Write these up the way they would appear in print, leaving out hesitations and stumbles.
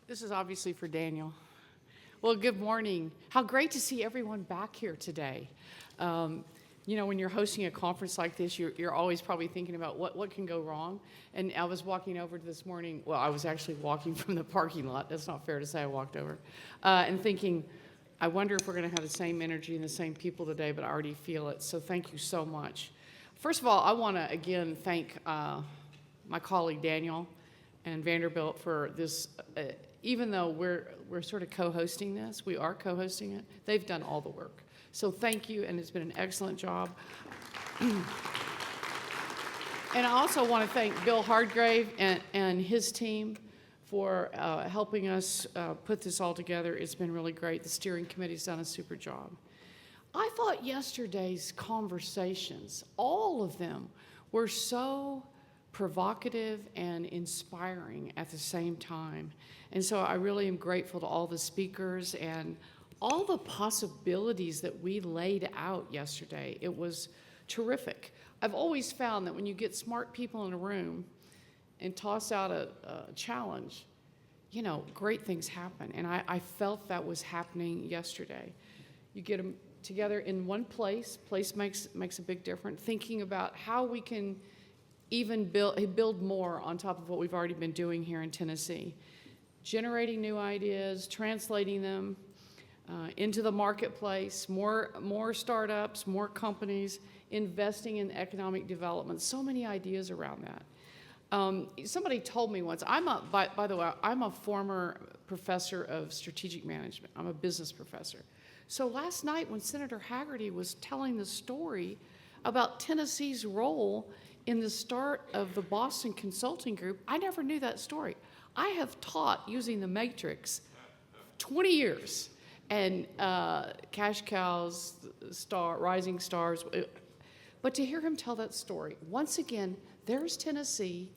This is obviously for Daniel. Well, good morning. How great to see everyone back here today. When you're hosting a conference like this, you're always probably thinking about what can go wrong. And I was walking over this morning. Well, I was actually walking from the parking lot. That's not fair to say I walked over. And thinking, I wonder if we're going to have the same energy and the same people today, but I already feel it. So thank you so much. First of all, I want to, again, thank my colleague Daniel and Vanderbilt for this. Even though we're sort of co-hosting this, we are co-hosting it, they've done all the work. So thank you, and it's been an excellent job. And I also want to thank Bill Hardgrave and his team for helping us put this all together. It's been really great. The steering committee's done a super job. I thought yesterday's conversations, all of them, were so provocative and inspiring at the same time. And so I really am grateful to all the speakers and all the possibilities that we laid out yesterday. It was terrific. I've always found that when you get smart people in a room and toss out a challenge, great things happen. And I felt that was happening yesterday. You get them together in one place. Place makes a big difference. Thinking about how we can even build more on top of what we've already been doing here in Tennessee. Generating new ideas, translating them into the marketplace, more startups, more companies, investing in economic development. So many ideas around that. Somebody told me once, by the way, I'm a former professor of strategic management. I'm a business professor. So last night when Senator Hagerty was telling the story about Tennessee's role in the start of the Boston Consulting Group, I never knew that story. I have taught using the matrix 20 years, and cash cows, rising stars. But to hear him tell that story, once again, there's Tennessee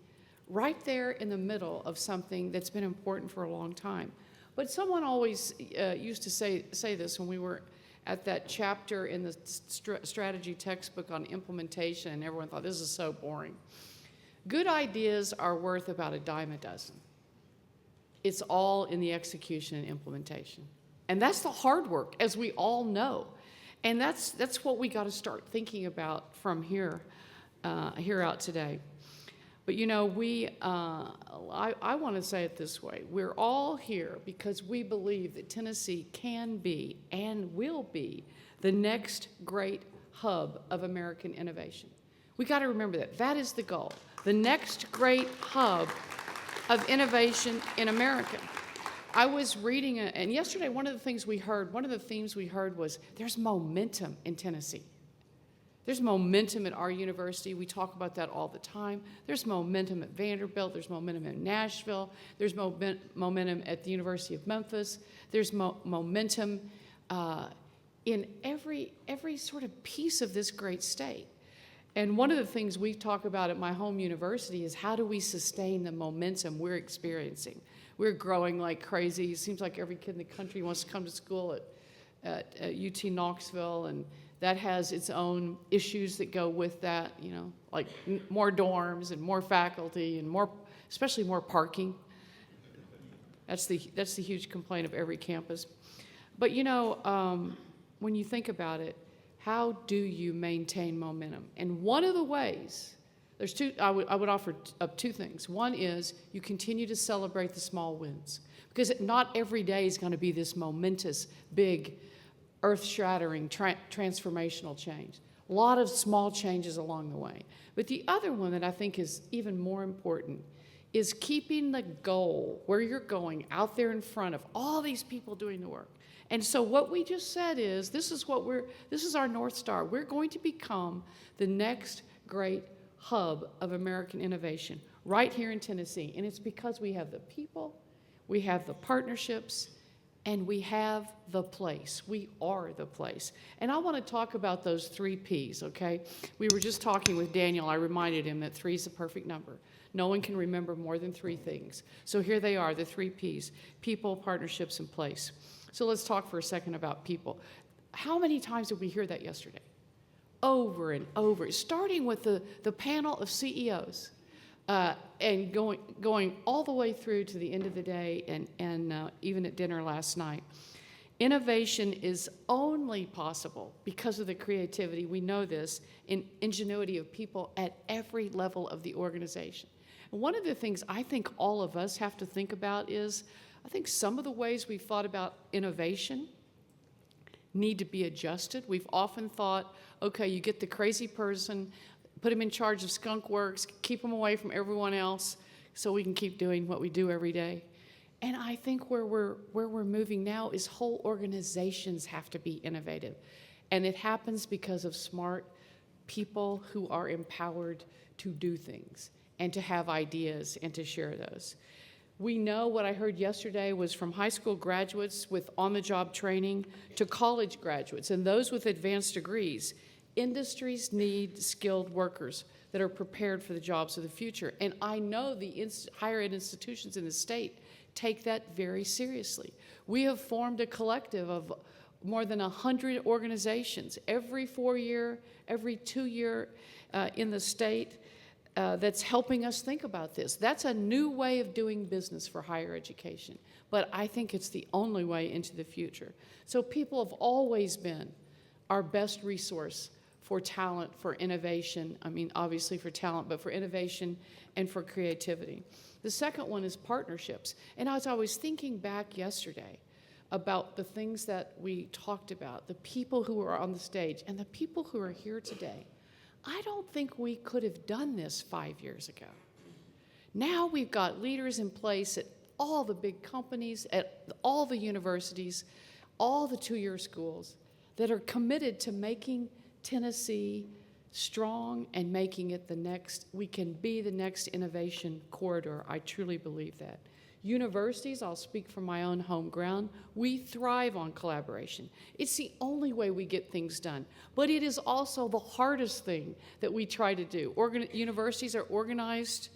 right there in the middle of something that's been important for a long time. But someone always used to say this when we were at that chapter in the strategy textbook on implementation, and everyone thought, this is so boring. Good ideas are worth about a dime a dozen. It's all in the execution and implementation. And that's the hard work, as we all know. And that's what we got to start thinking about from here out today. But I want to say it this way. We're all here because we believe that Tennessee can be and will be the next great hub of American innovation. We got to remember that. That is the goal. The next great hub of innovation in America. I was reading, and yesterday one of the themes we heard was there's momentum in Tennessee. There's momentum at our university. We talk about that all the time. There's momentum at Vanderbilt. There's momentum in Nashville. There's momentum at the University of Memphis. There's momentum in every sort of piece of this great state. And one of the things we talk about at my home university is how do we sustain the momentum we're experiencing? We're growing like crazy. It seems like every kid in the country wants to come to school at UT Knoxville, and that has its own issues that go with that, like more dorms and more faculty and especially more parking. That's the huge complaint of every campus. But when you think about it, how do you maintain momentum? And one of the ways, there's two. I would offer up two things. One is you continue to celebrate the small wins, because not every day is going to be this momentous, big, earth-shattering, transformational change. A lot of small changes along the way. But the other one that I think is even more important is keeping the goal where you're going out there in front of all these people doing the work. And so what we just said is, this is our North Star. We're going to become the next great hub of American innovation right here in Tennessee. And it's because we have the people, we have the partnerships, and we have the place. We are the place. And I want to talk about those 3 Ps, okay? We were just talking with Daniel. I reminded him that 3 is the perfect number. No one can remember more than 3 things. So here they are, the 3 Ps: people, partnerships, and place. So let's talk for a second about people. How many times did we hear that yesterday? Over and over, starting with the panel of CEOs. and going all the way through to the end of the day and even at dinner last night. Innovation is only possible because of the creativity, we know this, and ingenuity of people at every level of the organization. And one of the things I think all of us have to think about is, I think some of the ways we've thought about innovation need to be adjusted. We've often thought, okay, you get the crazy person, put him in charge of Skunk Works, keep him away from everyone else so we can keep doing what we do every day. And I think where we're moving now is whole organizations have to be innovative. And it happens because of smart people who are empowered to do things and to have ideas and to share those. We know what I heard yesterday was from high school graduates with on-the-job training to college graduates and those with advanced degrees. Industries need skilled workers that are prepared for the jobs of the future. And I know the higher ed institutions in the state take that very seriously. We have formed a collective of more than 100 organizations every 4-year, every 2-year in the state that's helping us think about this. That's a new way of doing business for higher education, but I think it's the only way into the future. So people have always been our best resource for talent, for innovation. I mean, obviously for talent, but for innovation and for creativity. The second one is partnerships. And as I was thinking back yesterday about the things that we talked about, the people who were on the stage and the people who are here today, I don't think we could have done this 5 years ago. Now we've got leaders in place at all the big companies, at all the universities, all the 2-year schools that are committed to making Tennessee strong and making it we can be the next innovation corridor. I truly believe that. Universities, I'll speak from my own home ground, we thrive on collaboration. It's the only way we get things done, but it is also the hardest thing that we try to do. Universities are organized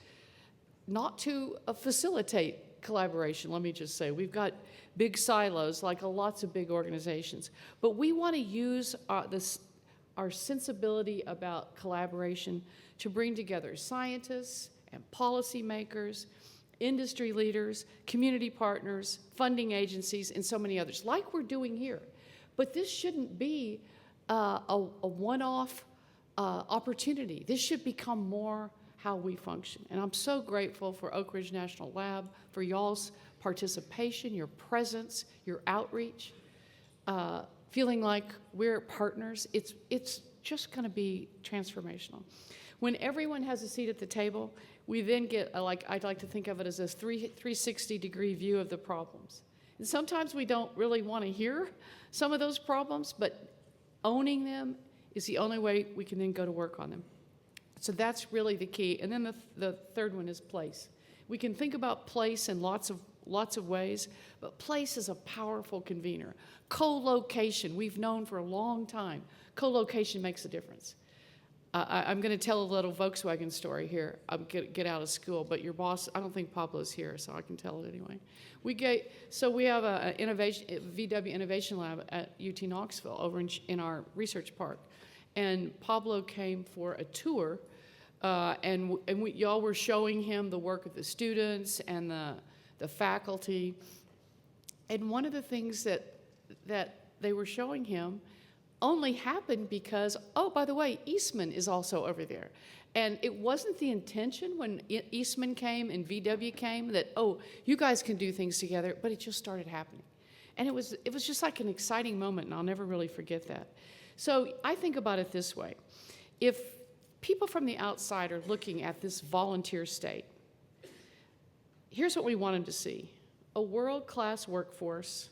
not to facilitate collaboration, let me just say. We've got big silos like lots of big organizations, but we want to use our sensibility about collaboration to bring together scientists and policymakers, industry leaders, community partners, funding agencies, and so many others, like we're doing here. But this shouldn't be a one-off opportunity. This should become more how we function. And I'm so grateful for Oak Ridge National Lab, for y'all's participation, your presence, your outreach, feeling like we're partners. It's just going to be transformational. When everyone has a seat at the table, we then get, I'd like to think of it as a 360-degree view of the problems. And sometimes we don't really want to hear some of those problems, but owning them is the only way we can then go to work on them. So that's really the key. And then the third one is place. We can think about place in lots of ways, but place is a powerful convener. Co-location, we've known for a long time, co-location makes a difference. I'm going to tell a little Volkswagen story here. I'm get out of school, but your boss, I don't think Pablo's here, so I can tell it anyway. We have a VW Innovation Lab at UT Knoxville over in our research park, and Pablo came for a tour, and y'all were showing him the work of the students and the faculty, and one of the things that they were showing him only happened because, oh, by the way, Eastman is also over there. And it wasn't the intention when Eastman came and VW came that, oh, you guys can do things together, but it just started happening. And it was just like an exciting moment, and I'll never really forget that. So I think about it this way. If people from the outside are looking at this volunteer state, here's what we want them to see: a world-class workforce,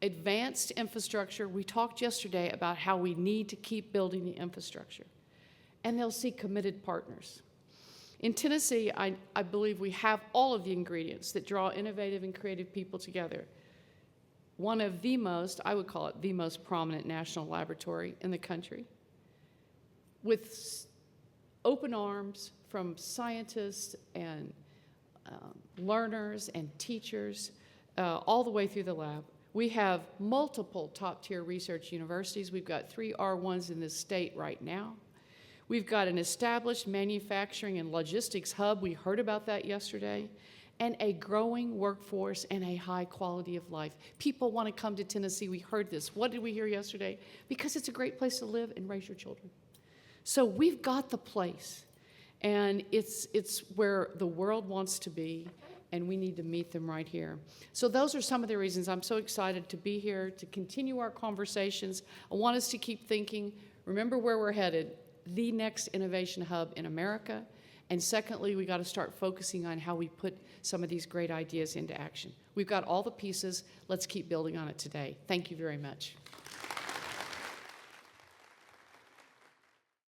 advanced infrastructure. We talked yesterday about how we need to keep building the infrastructure. And they'll see committed partners. In Tennessee, I believe we have all of the ingredients that draw innovative and creative people together. One of the most, I would call it the most prominent national laboratory in the country, with open arms from scientists and learners and teachers all the way through the lab. We have multiple top-tier research universities. We've got 3 R1s in this state right now. We've got an established manufacturing and logistics hub. We heard about that yesterday. And a growing workforce and a high quality of life. People want to come to Tennessee. We heard this. What did we hear yesterday? Because it's a great place to live and raise your children. So we've got the place. And it's where the world wants to be, and we need to meet them right here. So those are some of the reasons I'm so excited to be here, to continue our conversations. I want us to keep thinking, remember where we're headed, the next innovation hub in America. And secondly, we got to start focusing on how we put some of these great ideas into action. We've got all the pieces. Let's keep building on it today. Thank you very much.